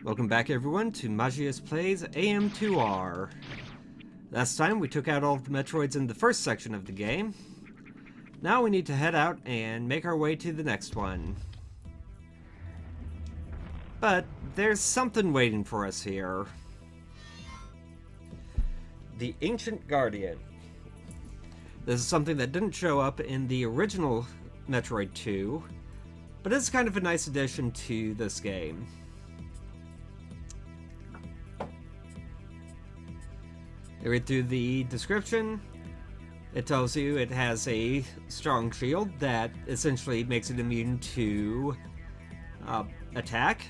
Welcome back everyone to Magius Plays AM2R. Last time we took out all of the Metroids in the first section of the game. Now we need to head out and make our way to the next one. But there's something waiting for us here. The Ancient Guardian. This is something that didn't show up in the original Metroid 2, but it's kind of a nice addition to this game. I read through the description. It tells you it has a strong shield that essentially makes it immune to attack,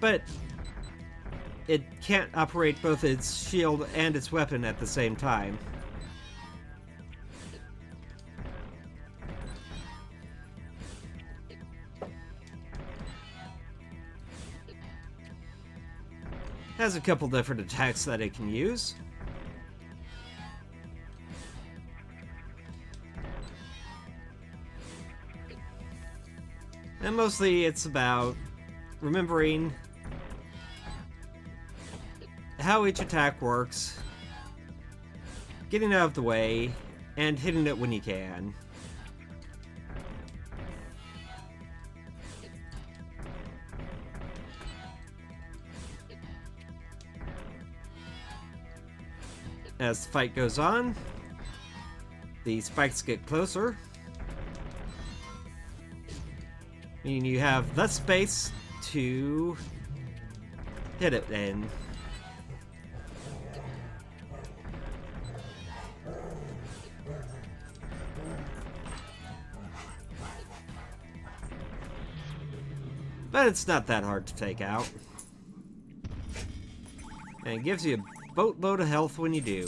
but it can't operate both its shield and its weapon at the same time. Has a couple different attacks that it can use. And mostly it's about remembering how each attack works, getting out of the way, and hitting it when you can. As the fight goes on, the spikes get closer, meaning you have less space to hit it in. But it's not that hard to take out. And it gives you a boatload of health when you do.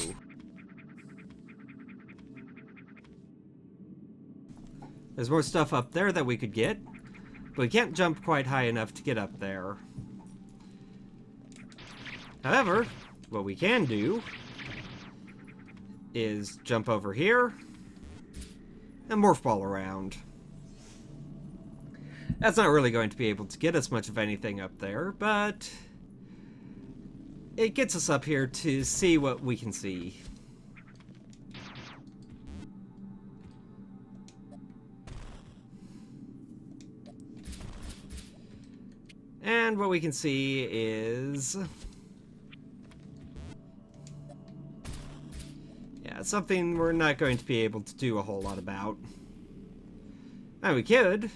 There's more stuff up there that we could get, but we can't jump quite high enough to get up there. However, what we can do is jump over here and morph ball around. That's not really going to be able to get us much of anything up there, but it gets us up here to see what we can see. And what we can see is, yeah, something we're not going to be able to do a whole lot about. Now we could,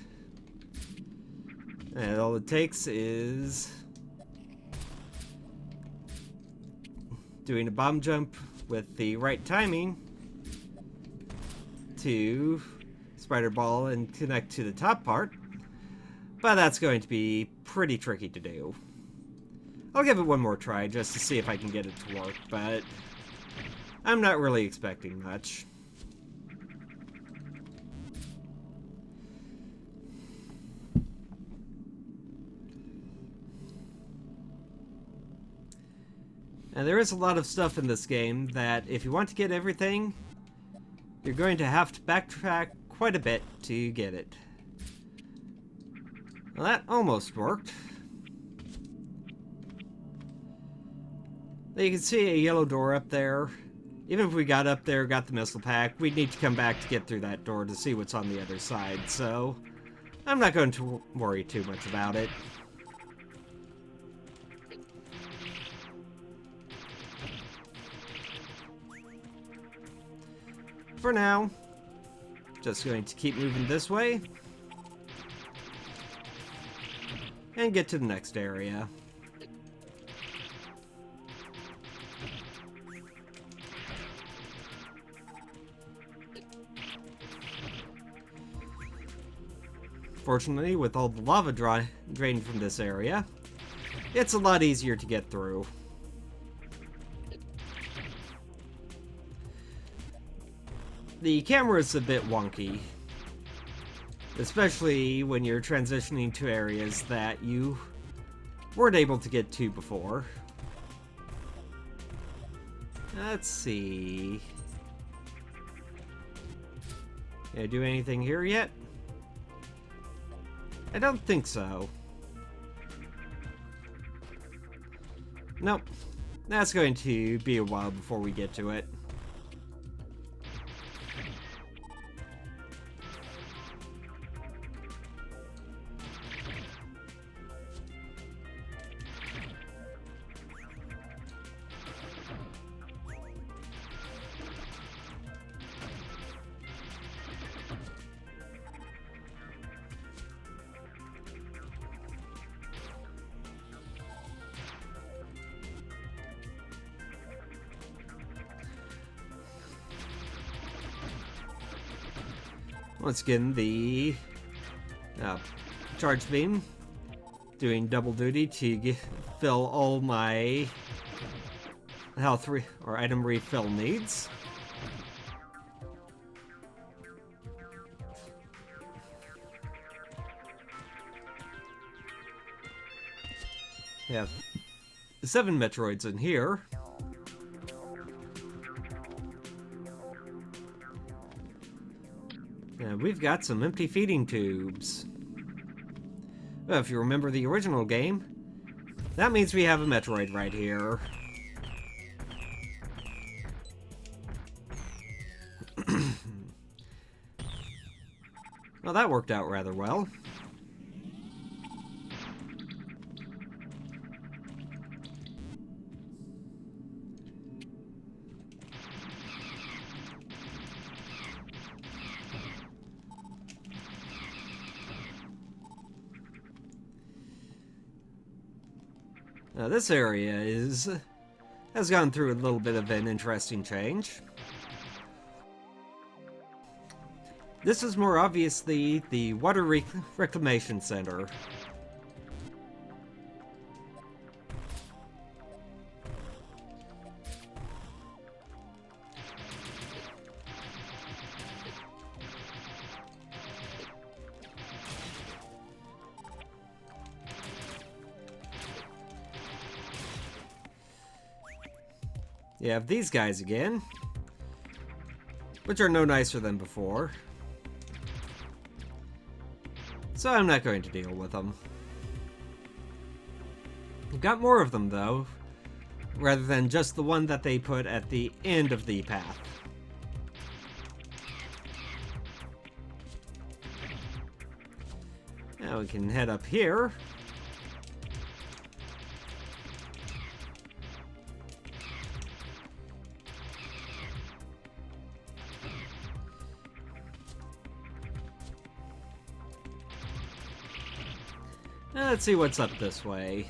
and all it takes is doing a bomb jump with the right timing to spider ball and connect to the top part, but that's going to be pretty tricky to do. I'll give it one more try just to see if I can get it to work, but I'm not really expecting much. And there is a lot of stuff in this game that if you want to get everything, you're going to have to backtrack quite a bit to get it. Well, that almost worked. Now you can see a yellow door up there. Even if we got up there, got the missile pack, we'd need to come back to get through that door to see what's on the other side, so I'm not going to worry too much about it. For now, just going to keep moving this way and get to the next area. Fortunately, with all the lava drained from this area, it's a lot easier to get through. The camera is a bit wonky, especially when you're transitioning to areas that you weren't able to get to before. Let's see. Can I do anything here yet? I don't think so. Nope. That's going to be a while before we get to it. Once again, the charge beam doing double duty to fill all my health or item refill needs. We have 7 Metroids in here. And we've got some empty feeding tubes. Well, if you remember the original game, that means we have a Metroid right here. Well, that worked out rather well. Now this area has gone through a little bit of an interesting change. This is more obviously the Water Reclamation Center. You have these guys again, which are no nicer than before. So I'm not going to deal with them. We've got more of them though, rather than just the one that they put at the end of the path. Now we can head up here. Let's see what's up this way.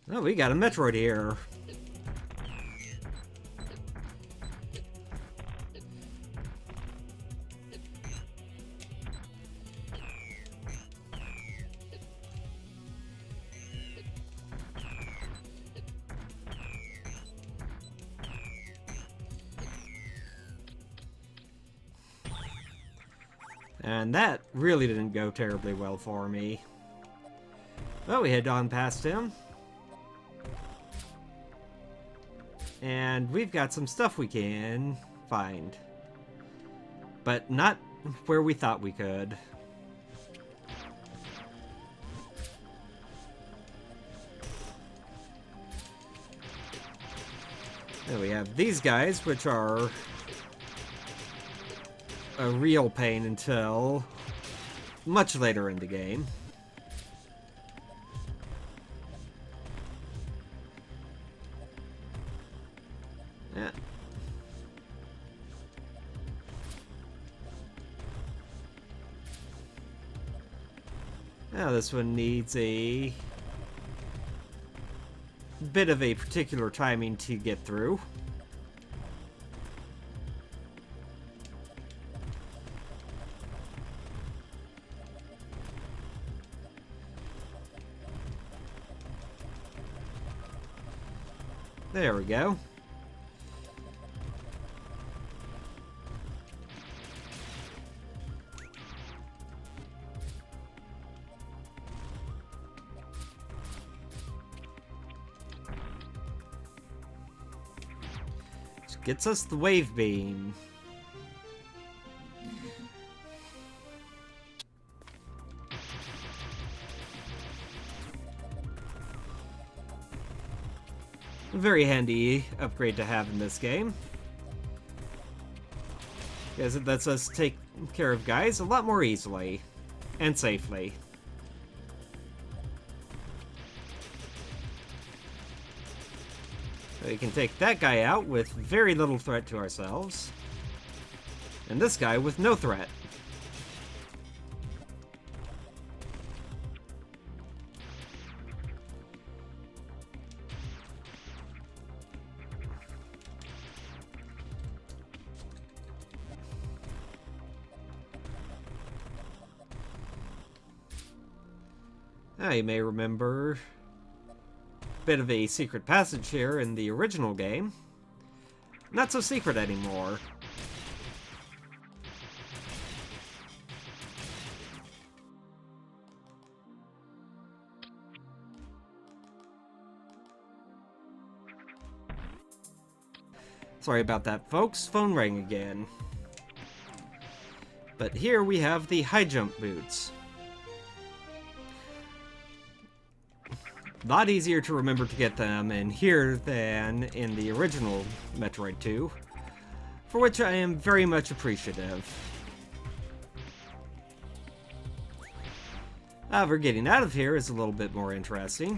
Oh, we got a Metroid here. And that really didn't go terribly well for me. Well, we head on past him. And we've got some stuff we can find. But not where we thought we could. Then we have these guys, which are a real pain until much later in the game. Yeah. Now this one needs a bit of a particular timing to get through. There we go. Which gets us the wave beam. A very handy upgrade to have in this game, because it lets us take care of guys a lot more easily and safely. So we can take that guy out with very little threat to ourselves, and this guy with no threat. Now, you may remember a bit of a secret passage here in the original game. Not so secret anymore. Sorry about that, folks. Phone rang again. But here we have the high jump boots. A lot easier to remember to get them in here than in the original Metroid 2, for which I am very much appreciative. However, getting out of here is a little bit more interesting,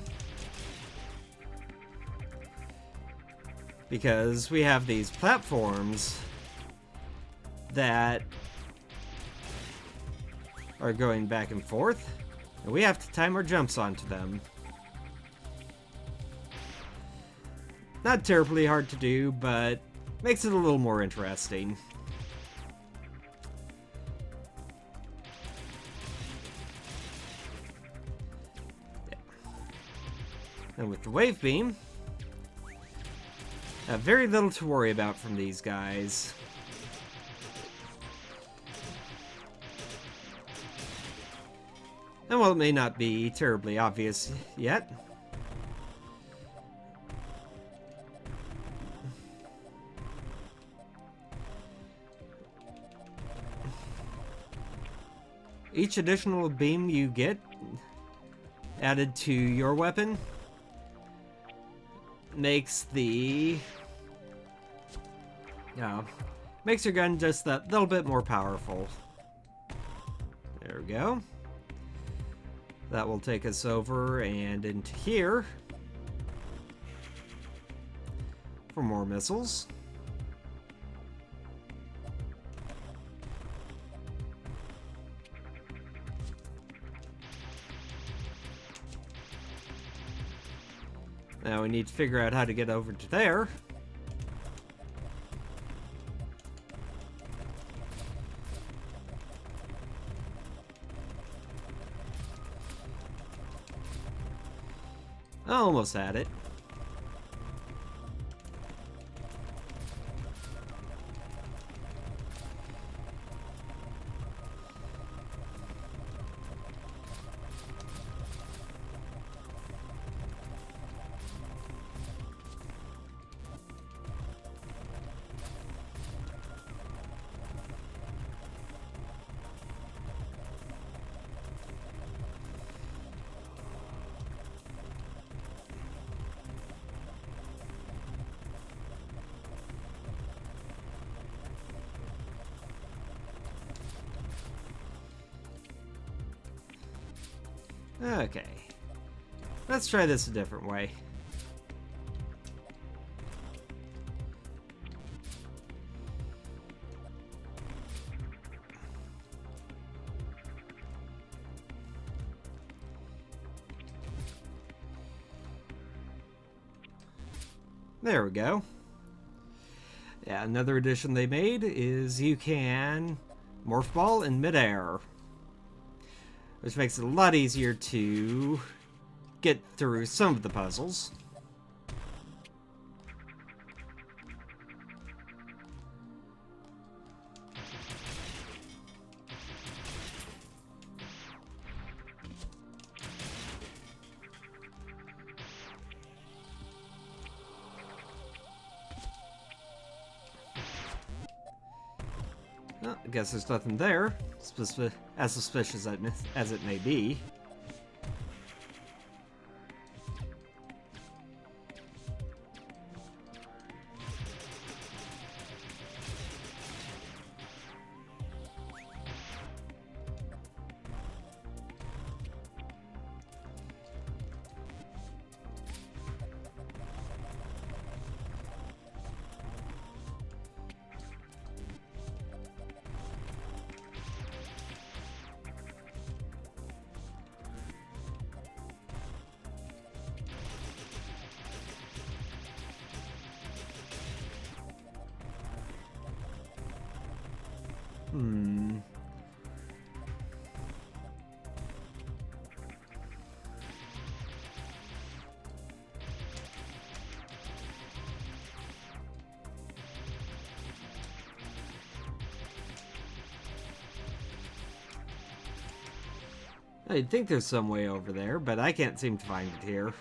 because we have these platforms that are going back and forth, and we have to time our jumps onto them. Not terribly hard to do, but makes it a little more interesting. Yeah. And with the wave beam, have very little to worry about from these guys. And while it may not be terribly obvious yet, each additional beam you get added to your weapon makes makes your gun just that little bit more powerful. There we go. That will take us over and into here for more missiles. Now we need to figure out how to get over to there. Almost had it. Okay. Let's try this a different way. There we go. Yeah, another addition they made is you can morph ball in midair, which makes it a lot easier to get through some of the puzzles. Well, I guess there's nothing there, as suspicious as it may be. I'd think there's some way over there, but I can't seem to find it here.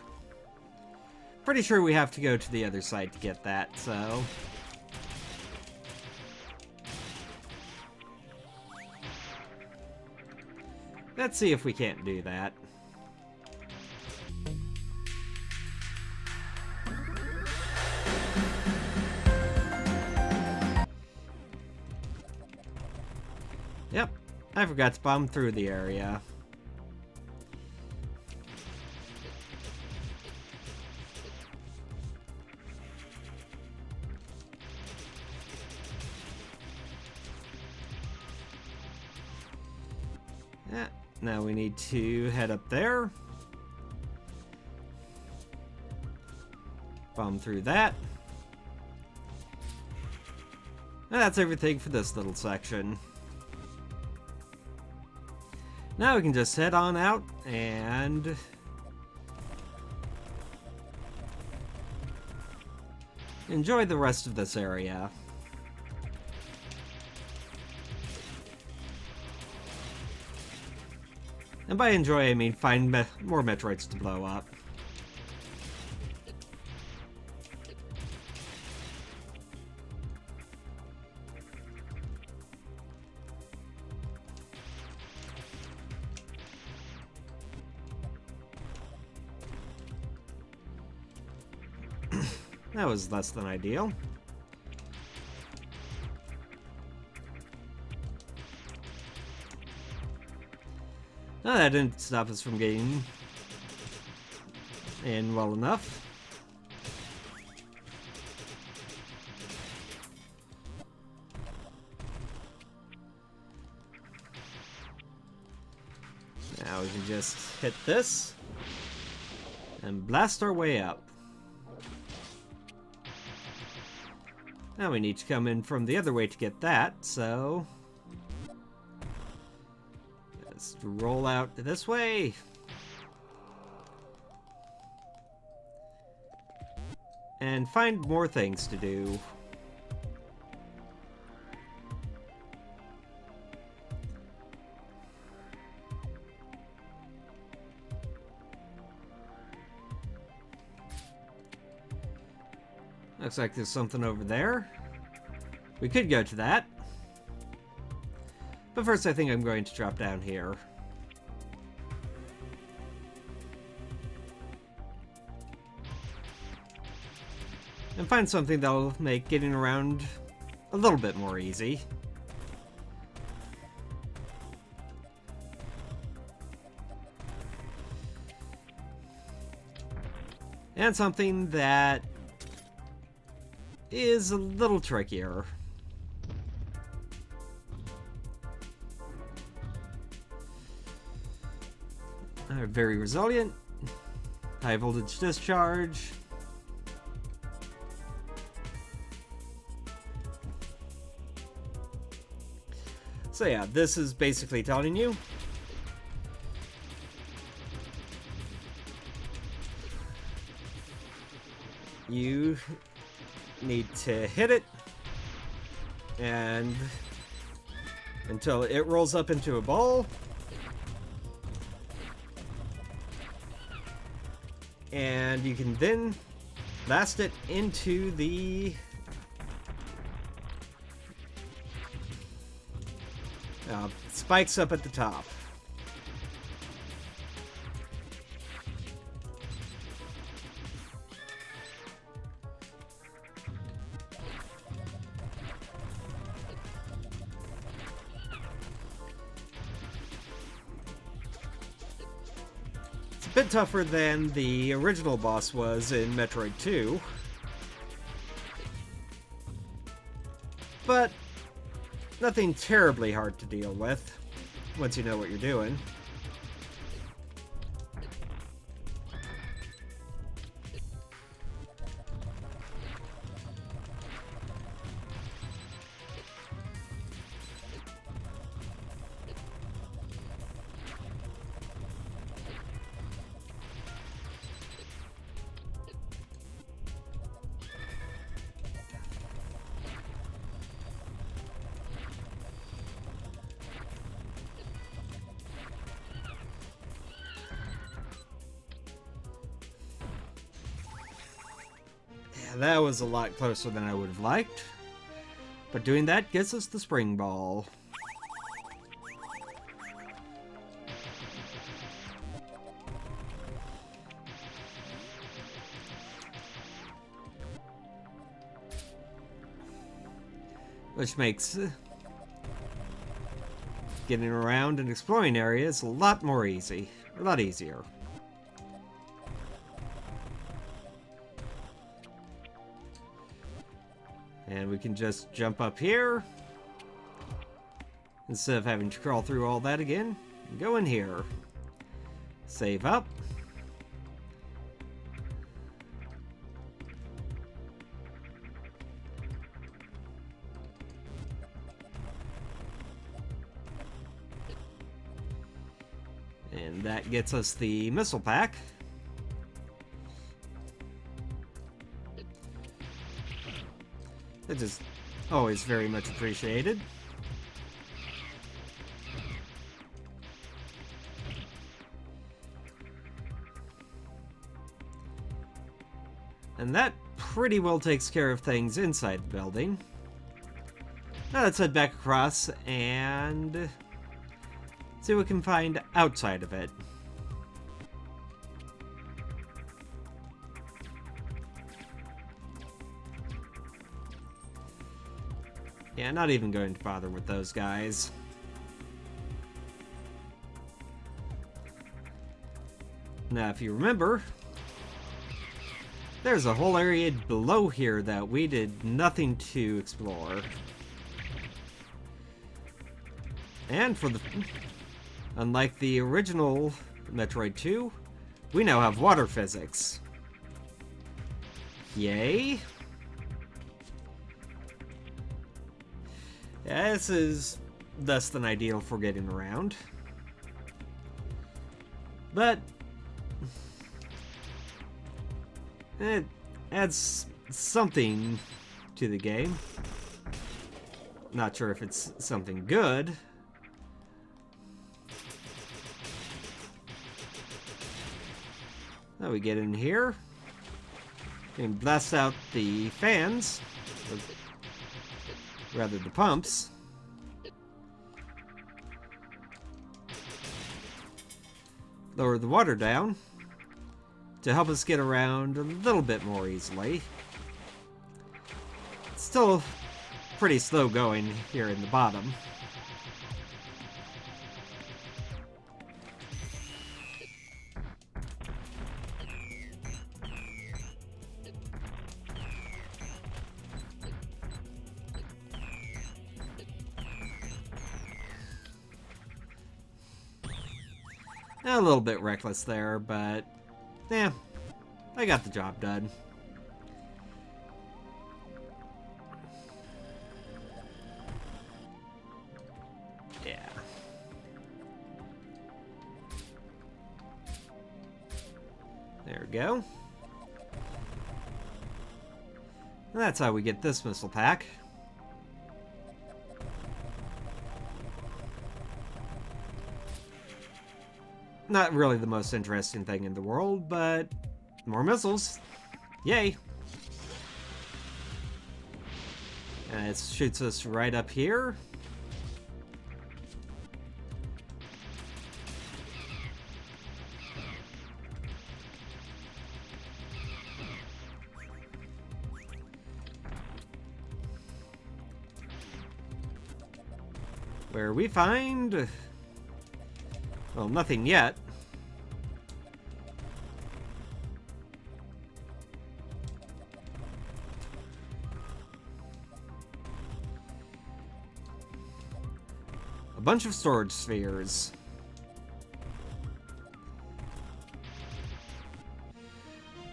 Pretty sure we have to go to the other side to get that, so... let's see if we can't do that. Yep, I forgot to bomb through the area. Yeah, now we need to head up there. Bomb through that. And that's everything for this little section. Now we can just head on out and enjoy the rest of this area. And by enjoy, I mean find more Metroids to blow up. That was less than ideal. No, that didn't stop us from getting in well enough. Now we can just hit this and blast our way up. Now we need to come in from the other way to get that, so just roll out this way. And find more things to do. Looks like there's something over there. We could go to that. But first I think I'm going to drop down here. And find something that'll make getting around a little bit more easy. And something that is a little trickier. Very resilient. High voltage discharge. So yeah, this is basically telling you you need to hit it and until it rolls up into a ball, and you can then blast it into the spikes up at the top. It's a bit tougher than the original boss was in Metroid 2, but nothing terribly hard to deal with once you know what you're doing. that was a lot closer than I would have liked. But doing that gets us the spring ball. Which makes getting around and exploring areas a lot more easy. A lot easier. And we can just jump up here instead of having to crawl through all that again. Go in here. Save up. And that gets us the missile pack. It is always very much appreciated. And that pretty well takes care of things inside the building. Now let's head back across and see what we can find outside of it. Yeah, not even going to bother with those guys. Now, if you remember, there's a whole area below here that we did nothing to explore. And unlike the original Metroid 2, we now have water physics. Yay! Yeah, this is less than ideal for getting around. But it adds something to the game. Not sure if it's something good. Now we get in here and blast out the fans. Rather, the pumps. Lower the water down to help us get around a little bit more easily. It's still pretty slow going here in the bottom. A little bit reckless there, but yeah, I got the job done. Yeah. There we go. And that's how we get this missile pack. Not really the most interesting thing in the world, but more missiles. Yay! And it shoots us right up here. Where we find... well, nothing yet. A bunch of storage spheres.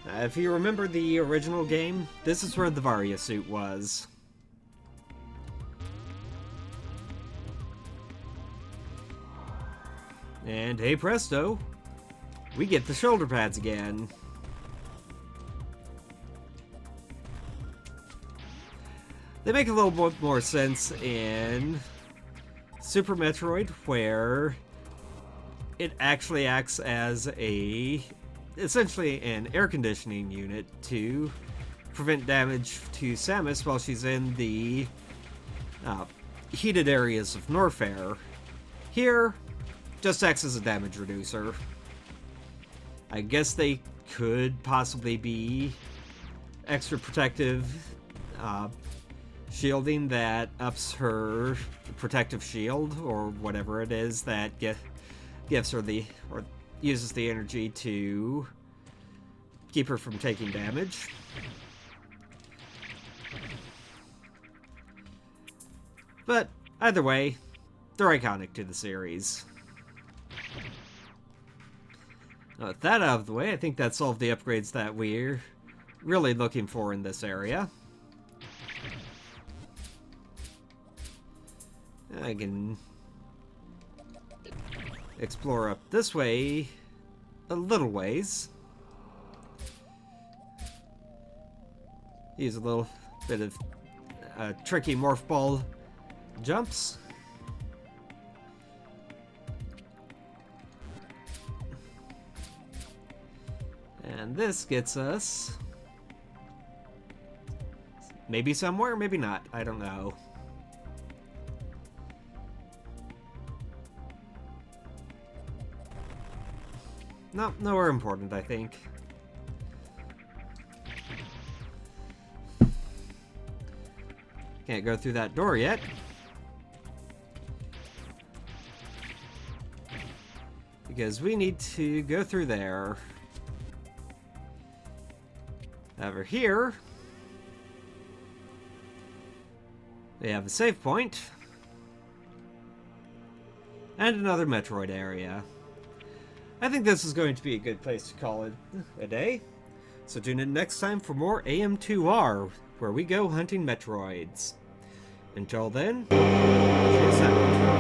If you remember the original game, this is where the Varia suit was. And hey presto, we get the shoulder pads again. They make a little bit more sense in Super Metroid, where it actually acts as essentially an air conditioning unit to prevent damage to Samus while she's in the heated areas of Norfair. Here, just acts as a damage reducer. I guess they could possibly be extra protective shielding that ups her protective shield, or whatever it is that gives her the, or uses the energy to keep her from taking damage. But either way, they're iconic to the series. Now, with that out of the way, I think that's all of the upgrades that we're really looking for in this area. I can explore up this way a little ways. Use a little bit of tricky morph ball jumps. And this gets us maybe somewhere, maybe not. I don't know. No, nowhere important, I think. Can't go through that door yet. Because we need to go through there. Over here, we have a save point. And another Metroid area. I think this is going to be a good place to call it a day. So tune in next time for more AM2R, where we go hunting Metroids. Until then, cheers out.